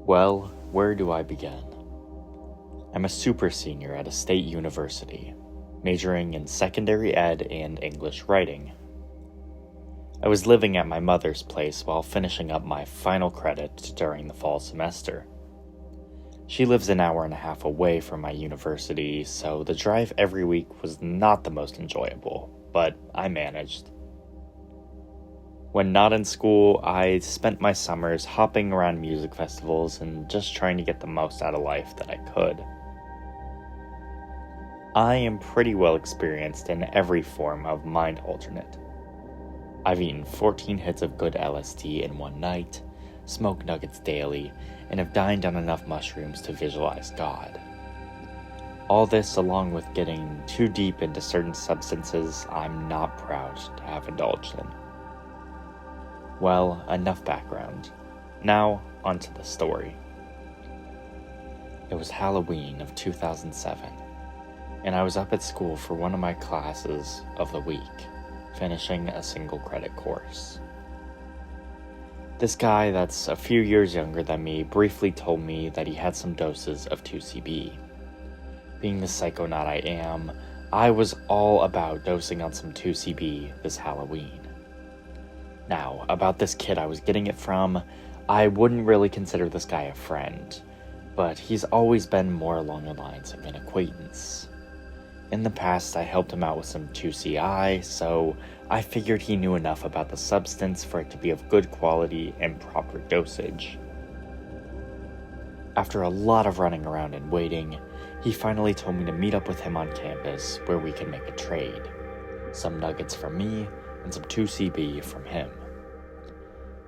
Well, where do I begin? I'm a super senior at a state university, majoring in secondary ed and English writing. I was living at my mother's place while finishing up my final credit during the fall semester. She lives an hour and a half away from my university, so the drive every week was not the most enjoyable, but I managed. When not in school, I spent my summers hopping around music festivals and just trying to get the most out of life that I could. I am pretty well experienced in every form of mind alternate. I've eaten 14 hits of good LSD in one night, smoked nuggets daily, and have dined on enough mushrooms to visualize God. All this along with getting too deep into certain substances I'm not proud to have indulged in. Well, enough background. Now, onto the story. It was Halloween of 2007, and I was up at school for one of my classes of the week, finishing a single credit course. This guy that's a few years younger than me briefly told me that he had some doses of 2C-B. Being the psychonaut I am, I was all about dosing on some 2C-B this Halloween. Now, about this kid I was getting it from, I wouldn't really consider this guy a friend, but he's always been more along the lines of an acquaintance. In the past, I helped him out with some 2CI, so I figured he knew enough about the substance for it to be of good quality and proper dosage. After a lot of running around and waiting, he finally told me to meet up with him on campus where we could make a trade. Some nuggets from me and some 2C-B from him.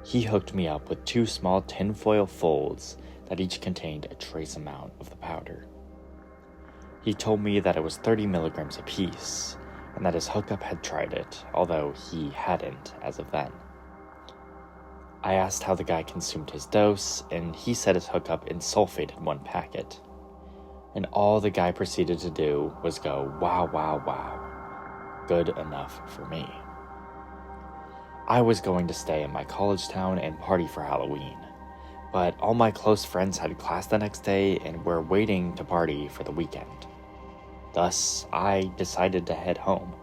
He hooked me up with 2 small tinfoil folds that each contained a trace amount of the powder. He told me that it was 30 milligrams apiece, and that his hookup had tried it, although he hadn't as of then. I asked how the guy consumed his dose, and he said his hookup insulfated one packet. And all the guy proceeded to do was go, wow, wow, wow. Good enough for me. I was going to stay in my college town and party for Halloween, but all my close friends had class the next day and were waiting to party for the weekend. Thus, I decided to head home.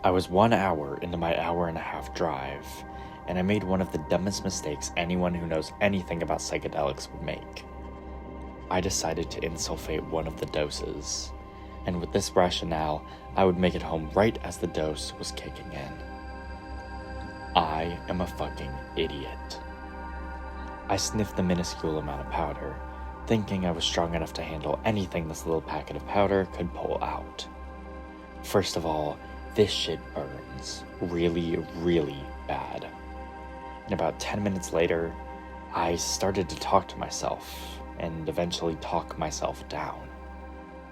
I was 1 hour into my hour-and-a-half drive, and I made one of the dumbest mistakes anyone who knows anything about psychedelics would make. I decided to insulfate one of the doses, and with this rationale, I would make it home right as the dose was kicking in. I am a fucking idiot. I sniffed the minuscule amount of powder, thinking I was strong enough to handle anything this little packet of powder could pull out. First of all, this shit burns really, really bad. And about 10 minutes later, I started to talk to myself, and eventually talk myself down.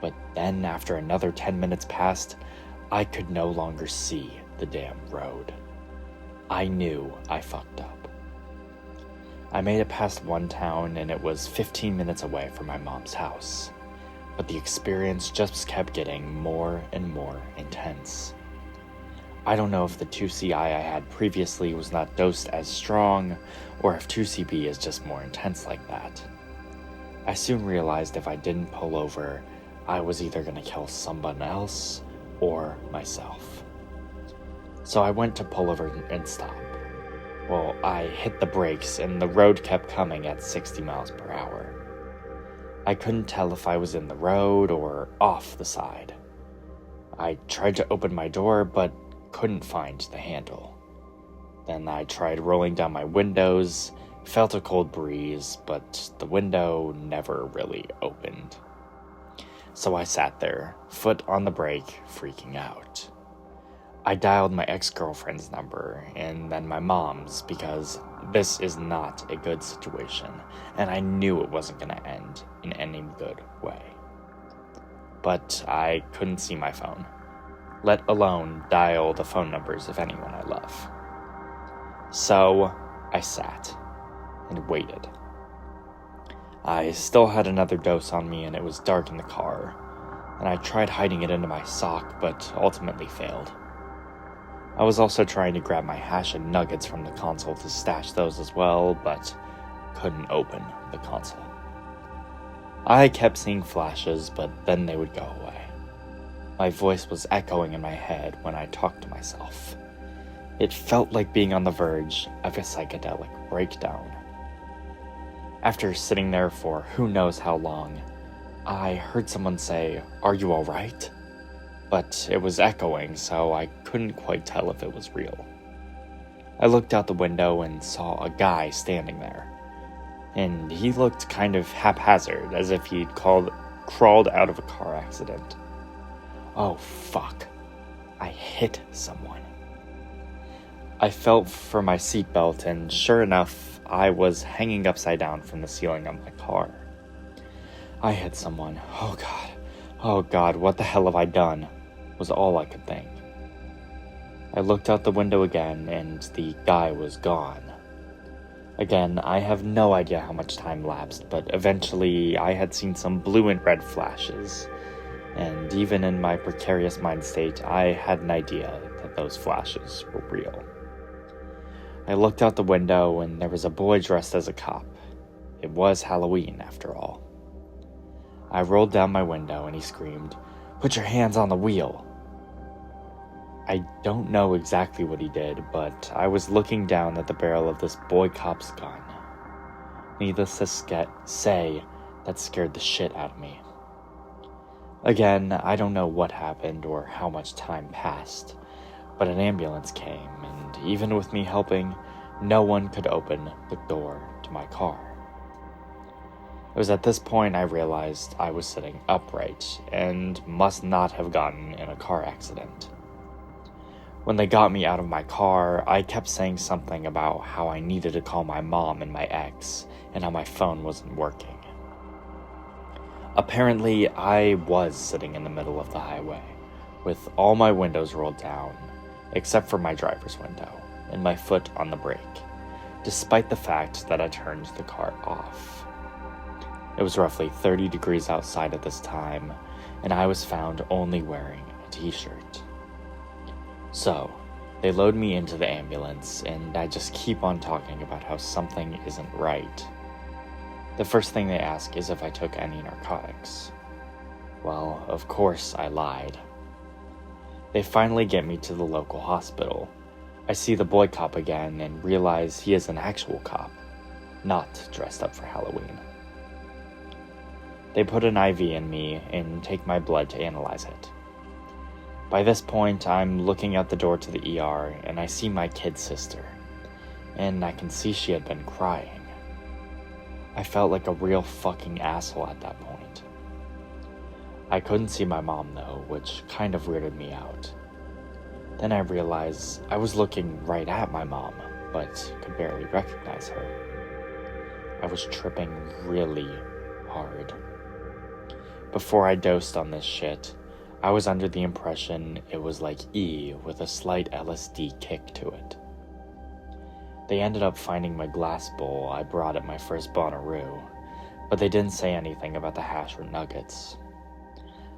But then after another 10 minutes passed, I could no longer see the damn road. I knew I fucked up. I made it past one town and it was 15 minutes away from my mom's house. But the experience just kept getting more and more intense. I don't know if the 2CI I had previously was not dosed as strong, or if 2CB is just more intense like that. I soon realized if I didn't pull over, I was either going to kill someone else or myself. So I went to pull over and stop. Well, I hit the brakes and the road kept coming at 60 miles per hour. I couldn't tell if I was in the road or off the side. I tried to open my door but couldn't find the handle. Then I tried rolling down my windows, felt a cold breeze, but the window never really opened. So I sat there, foot on the brake, freaking out. I dialed my ex-girlfriend's number, and then my mom's, because this is not a good situation, and I knew it wasn't going to end in any good way. But I couldn't see my phone, let alone dial the phone numbers of anyone I love. So I sat and waited. I still had another dose on me and it was dark in the car, and I tried hiding it into my sock but ultimately failed. I was also trying to grab my hash and nuggets from the console to stash those as well, but couldn't open the console. I kept seeing flashes, but then they would go away. My voice was echoing in my head when I talked to myself. It felt like being on the verge of a psychedelic breakdown. After sitting there for who knows how long, I heard someone say, "Are you alright?" But it was echoing, so I couldn't quite tell if it was real. I looked out the window and saw a guy standing there, and he looked kind of haphazard, as if he'd crawled out of a car accident. Oh fuck, I hit someone. I felt for my seatbelt, and sure enough, I was hanging upside down from the ceiling of my car. I hit someone. Oh god, what the hell have I done? Was all I could think. I looked out the window again, and the guy was gone. Again, I have no idea how much time lapsed, but eventually I had seen some blue and red flashes, and even in my precarious mind state, I had an idea that those flashes were real. I looked out the window, and there was a boy dressed as a cop. It was Halloween, after all. I rolled down my window, and he screamed, "Put your hands on the wheel!" I don't know exactly what he did, but I was looking down at the barrel of this boy cop's gun. Needless to say, that scared the shit out of me. Again, I don't know what happened or how much time passed, but an ambulance came, and even with me helping, no one could open the door to my car. It was at this point I realized I was sitting upright and must not have gotten in a car accident. When they got me out of my car, I kept saying something about how I needed to call my mom and my ex, and how my phone wasn't working. Apparently, I was sitting in the middle of the highway, with all my windows rolled down, except for my driver's window, and my foot on the brake, despite the fact that I turned the car off. It was roughly 30 degrees outside at this time, and I was found only wearing a t-shirt. So, they load me into the ambulance, and I just keep on talking about how something isn't right. The first thing they ask is if I took any narcotics. Well, of course I lied. They finally get me to the local hospital. I see the boy cop again and realize he is an actual cop, not dressed up for Halloween. They put an IV in me and take my blood to analyze it. By this point, I'm looking out the door to the ER, and I see my kid sister, and I can see she had been crying. I felt like a real fucking asshole at that point. I couldn't see my mom though, which kind of weirded me out. Then I realized I was looking right at my mom, but could barely recognize her. I was tripping really hard. Before I dosed on this shit, I was under the impression it was like E with a slight LSD kick to it. They ended up finding my glass bowl I brought at my first Bonnaroo, but they didn't say anything about the hash or nuggets.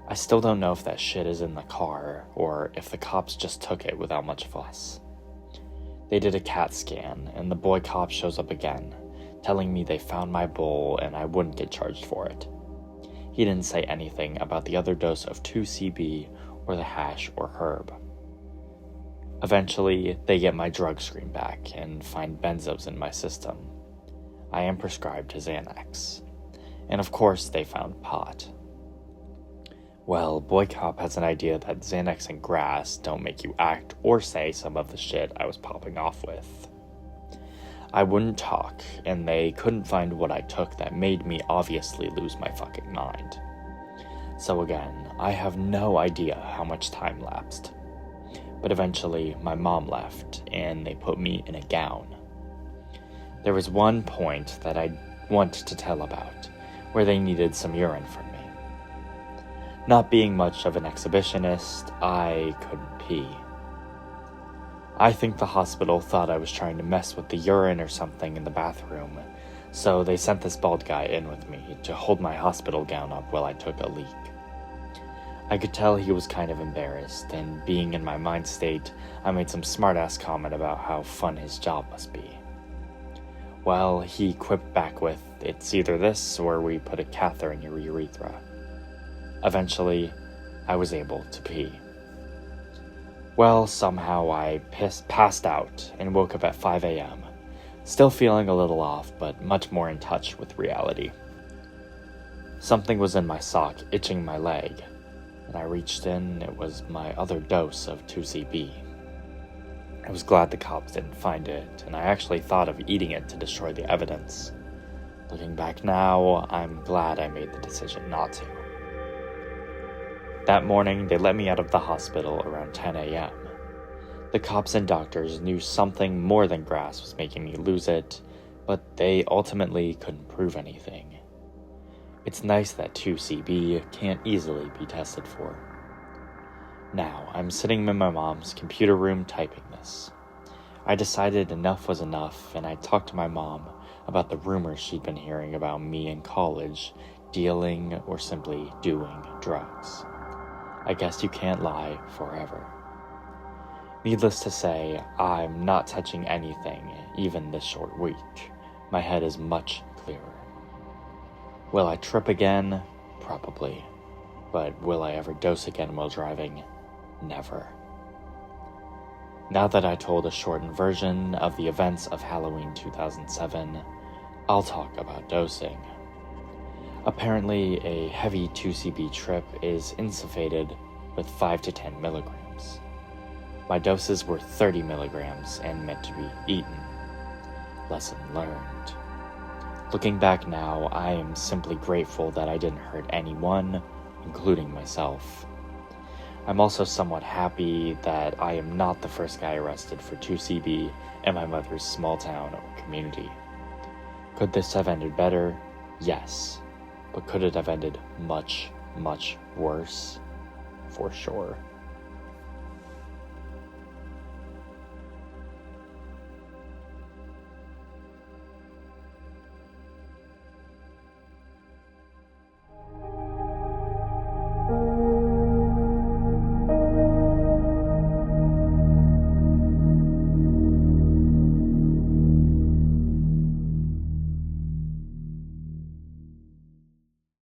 I still don't know if that shit is in the car, or if the cops just took it without much fuss. They did a CAT scan, and the boy cop shows up again, telling me they found my bowl and I wouldn't get charged for it. He didn't say anything about the other dose of 2C-B or the hash or herb. Eventually, they get my drug screen back and find benzos in my system. I am prescribed to Xanax. And of course, they found pot. Well, boy cop has an idea that Xanax and grass don't make you act or say some of the shit I was popping off with. I wouldn't talk, and they couldn't find what I took that made me obviously lose my fucking mind. So again, I have no idea how much time lapsed. But eventually, my mom left, and they put me in a gown. There was one point that I want to tell about, where they needed some urine from me. Not being much of an exhibitionist, I couldn't pee. I think the hospital thought I was trying to mess with the urine or something in the bathroom, so they sent this bald guy in with me to hold my hospital gown up while I took a leak. I could tell he was kind of embarrassed, and being in my mind state, I made some smart-ass comment about how fun his job must be. Well, he quipped back with, "It's either this or we put a catheter in your urethra." Eventually, I was able to pee. Well, somehow I passed out and woke up at 5 a.m., still feeling a little off, but much more in touch with reality. Something was in my sock, itching my leg, and I reached in. It was my other dose of 2C-B. I was glad the cops didn't find it, and I actually thought of eating it to destroy the evidence. Looking back now, I'm glad I made the decision not to. That morning, they let me out of the hospital around 10 a.m. The cops and doctors knew something more than grass was making me lose it, but they ultimately couldn't prove anything. It's nice that 2C-B can't easily be tested for. Now, I'm sitting in my mom's computer room typing this. I decided enough was enough, and I talked to my mom about the rumors she'd been hearing about me in college, dealing or simply doing drugs. I guess you can't lie forever. Needless to say, I'm not touching anything, even this short week. My head is much clearer. Will I trip again? Probably. But will I ever dose again while driving? Never. Now that I told a shortened version of the events of Halloween 2007, I'll talk about dosing. Apparently, a heavy 2C-B trip is insuffated with 5 to 10 milligrams. My doses were 30 milligrams and meant to be eaten. Lesson learned. Looking back now, I am simply grateful that I didn't hurt anyone, including myself. I'm also somewhat happy that I am not the first guy arrested for 2C-B in my mother's small town or community. Could this have ended better? Yes. But could it have ended much, much worse? For sure.